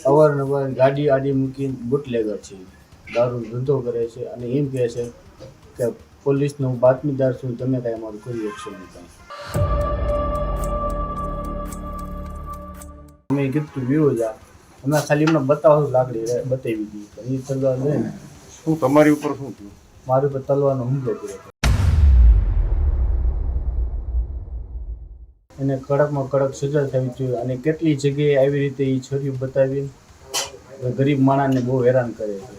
અવારનવાર ગાડી આડી મૂકીને બુટલેગર છે, દારૂ ધંધો કરે છે અને એમ કહે છે કે પોલીસનો બાતમીદાર છું, તમે કાંઈ અમારું કરી શકશો નહીં કાંઈ. અમે કીધું વિરોધ જા અમે ખાલી એમને બતાવો લાકડી બતાવી હતી પણ એ તલવાર લઈને શું તમારી ઉપર શું થયું? મારી ઉપર તલવારનો હુમલો કર્યો હતો. એને કડકમાં કડક સજા થવી જોઈએ અને કેટલી જગ્યાએ આવી રીતે એ છોરીઓ બતાવી ગરીબ માણસને બહુ હેરાન કરે છે.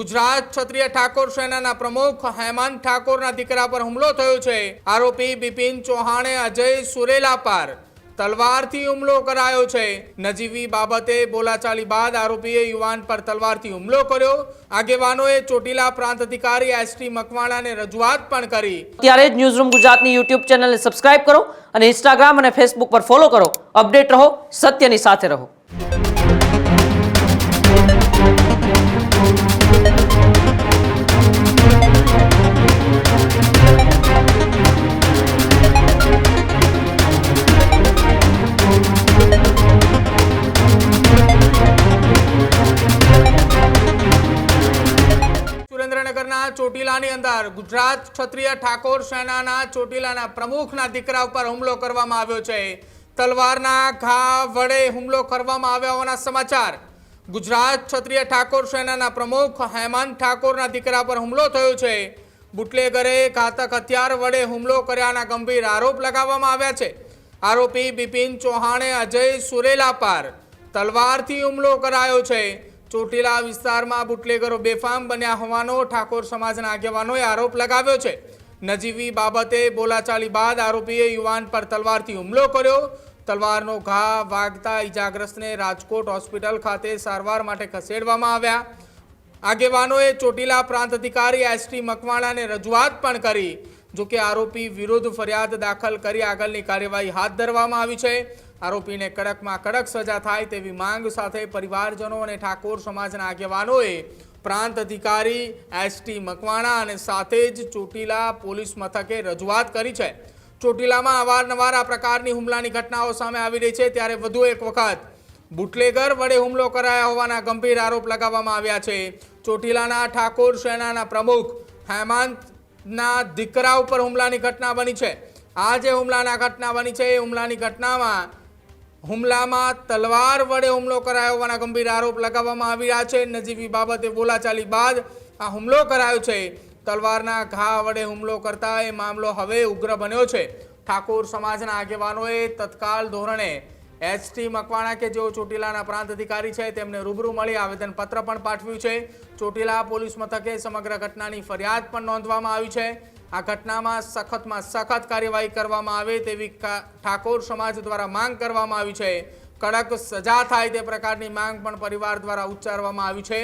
ગુજરાત ક્ષત્રિય ઠાકોર સેનાના પ્રમુખ હેમંત ઠાકોરના દીકરા પર હુમલો થયો છે. આરોપી બિપિન ચૌહાણે અજય સુરેલા પર તલવારથી હુમલો કરાયો છે. નજીવી બાબતે બોલાચાલી બાદ આરોપીએ યુવાન પર તલવારથી હુમલો કર્યો. આગેવાનોએ ચોટીલા પ્રાંત અધિકારી એસટી મકવાણાને રજૂઆત પણ કરી. ત્યારે જ ન્યૂઝરૂમ ગુજરાતની યુટ્યુબ ચેનલને સબસ્ક્રાઇબ કરો અને ઇન્સ્ટાગ્રામ અને ફેસબુક પર ફોલો કરો. અપડેટ રહો, સત્યની સાથે રહો. સુરેન્દ્રનગરના ચોટીલાની અંદર ગુજરાત ક્ષત્રિય ઠાકોર સેનાના ચોટીલાના પ્રમુખના દીકરા ઉપર હુમલો કરવામાં આવ્યો છે. તલવારના ઘા વડે હુમલો કરવામાં આવ્યા હોવાના સમાચાર. ગુજરાત ક્ષત્રિય ઠાકોર સેનાના પ્રમુખ હેમંત ઠાકોરના દીકરા પર હુમલો થયો છે. બુટલેગરે ઘાતક હથિયાર વડે હુમલો કર્યાના ગંભીર આરોપ લગાવવામાં આવ્યા છે. આરોપી બિપિન ચૌહાણે અજય સુરેલા પર તલવારથી હુમલો કરાયો છે. ચોટીલા વિસ્તારમાં બુટલેગરો બેફામ બન્યા હોવાનો ઠાકોર સમાજના આગેવાનોએ આરોપ લગાવ્યો છે. નજીવી બાબતે બોલાચાલી બાદ આરોપીએ યુવાન પર તલવારથી હુમલો કર્યો. તલવારનો ઘા વાગતા ઈજાગ્રસ્તને રાજકોટ હોસ્પિટલ ખાતે સારવાર માટે ખસેડવામાં આવ્યા. આગેવાનોએ ચોટીલા પ્રાંત અધિકારી એસટી મકવાણાને રજૂઆત પણ કરી. જોકે આરોપી વિરુદ્ધ ફરિયાદ દાખલ કરી આગળની કાર્યવાહી હાથ ધરવામાં આવી છે. આરોપીને કડકમાં કડક સજા થાય તેવી માંગ સાથે પરિવારજનો અને ઠાકોર સમાજના આગેવાનોએ પ્રાંત અધિકારી એસટી મકવાણા અને સાથે જ ચોટીલા પોલીસ મથકે રજૂઆત કરી છે. ચોટીલામાં અવારનવાર આ પ્રકારની હુમલાની ઘટનાઓ સામે આવી રહી છે, ત્યારે વધુ એક વખત બુટલેગર વડે હુમલો કરાયા હોવાના ગંભીર આરોપ લગાવવામાં આવ્યા છે. ચોટીલાના ઠાકોર સેનાના પ્રમુખ હેમંતના દીકરા ઉપર હુમલાની ઘટના બની છે. આ જે હુમલાની ઘટના બની છે એ હુમલામાં તલવાર વડે હુમલો કરાયો હોવાના ગંભીર આરોપ લગાવવામાં આવી રહ્યા છે. નજીવી બાબતે બોલાચાલી બાદ આ હુમલો કરાયો છે. તલવારના ઘા વડે હુમલો કરતા એ મામલો હવે ઉગ્ર બન્યો છે. ઠાકોર સમાજના આગેવાનોએ તત્કાલ ધોરણે એસટી મકવાણા કે જેઓ ચોટીલાના પ્રાંત અધિકારી છે તેમને રૂબરૂ મળી આવેદનપત્ર પણ પાઠવ્યું છે. ચોટીલા પોલીસ મથકે સમગ્ર ઘટનાની ફરિયાદ પણ નોંધવામાં આવી છે. આ ઘટનામાં સખત કાર્યવાહી કરવામાં આવે તેવી ઠાકોર સમાજ દ્વારા માંગ કરવામાં આવી છે. કડક સજા થાય તે પ્રકારની માંગ પણ પરિવાર દ્વારા ઉચ્ચારવામાં આવી છે.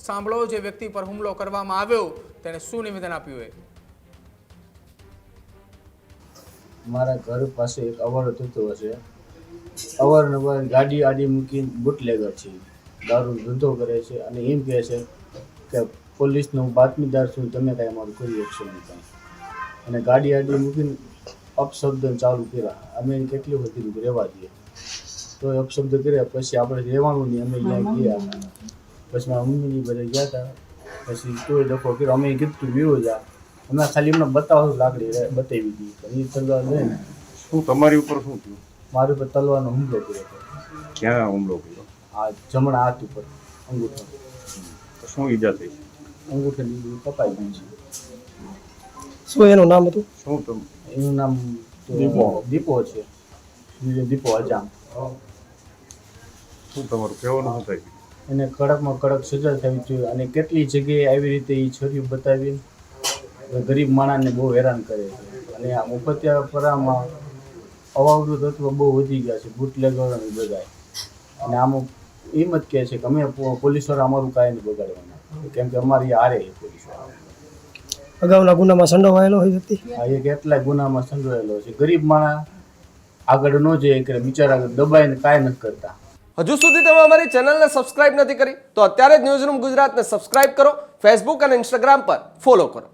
સાંભળો જે વ્યક્તિ પર હુમલો કરવામાં આવ્યો તેને શું નિવેદન આપ્યું. મારા ઘર પાસે એક અવારો થતો હશે. અવારનવાર ગાડી આડી મૂકીને બુટલેગર છે, દારૂ ધંધો કરે છે અને એમ કહે છે કે પોલીસનો બાતમીદાર છું, તમે કાંઈ અમારું કરી શકશો નહીં કાંઈ. અને ગાડી આડી મૂકીને અપશબ્દ ચાલુ કર્યા. અમે કેટલી વખત કીધું રહેવા દઈએ તો અપશબ્દ કર્યા. પછી આપણે રહેવાનું નહીં, અમે ત્યાં ગયા. પછી મારા મમ્મીની બધા ગયા હતા. પછી તોય ડખો કર્યો. અમે કીધું વિરોધ જા અમે ખાલી એમને બતાવો લાકડી બતાવી હતી પણ એ તલવાર લઈને શું તમારી ઉપર શું થયું? મારી ઉપર તલવારનો હુમલો કર્યો હતો. ક્યાં હુમલો કર્યો? આ જમણા હાથ ઉપર અંગૂઠો. શું ઈજા થઈ? અંગૂઠાની કપાઈ ગઈ છે. શું એનું નામ હતું? શું એનું નામ દીપો છે. દીપો અજામ. શું તમારું કહેવાનું શું થાય? એને કડકમાં કડક સજા થવી જોઈએ અને કેટલી જગ્યાએ આવી રીતે એ છોરીઓ બતાવી ગરીબ માણસને બહુ હેરાન કરે છે. અને આ મુફતિયા પરામાં અવાવૃત તત્વ બહુ વધી ગયા છે, બુટલેગરો બધા. અને આમ એમ જ કહે છે કે અમે પોલીસવાળા અમારું કાંઈ નહીં બગાડવાના, કેમ કે અમારી હારે પોલીસવાળા. અગાઉના ગુનામાં સંડોવાયેલો હોય વ્યક્તિ? આ એ કેટલાય ગુનામાં સંડોવાયેલો છે. ગરીબ માણસ આગળ ન જઈ કરે, બિચારા દબાઈને કાંઈ નથી કરતા. હજુ સુધી તમે અમારી ચેનલને સબસ્ક્રાઇબ નથી કરી તો અત્યારે જ ન્યૂઝરૂમ ગુજરાતને સબસ્ક્રાઇબ કરો. ફેસબુક અને ઇન્સ્ટાગ્રામ પર ફોલો કરો.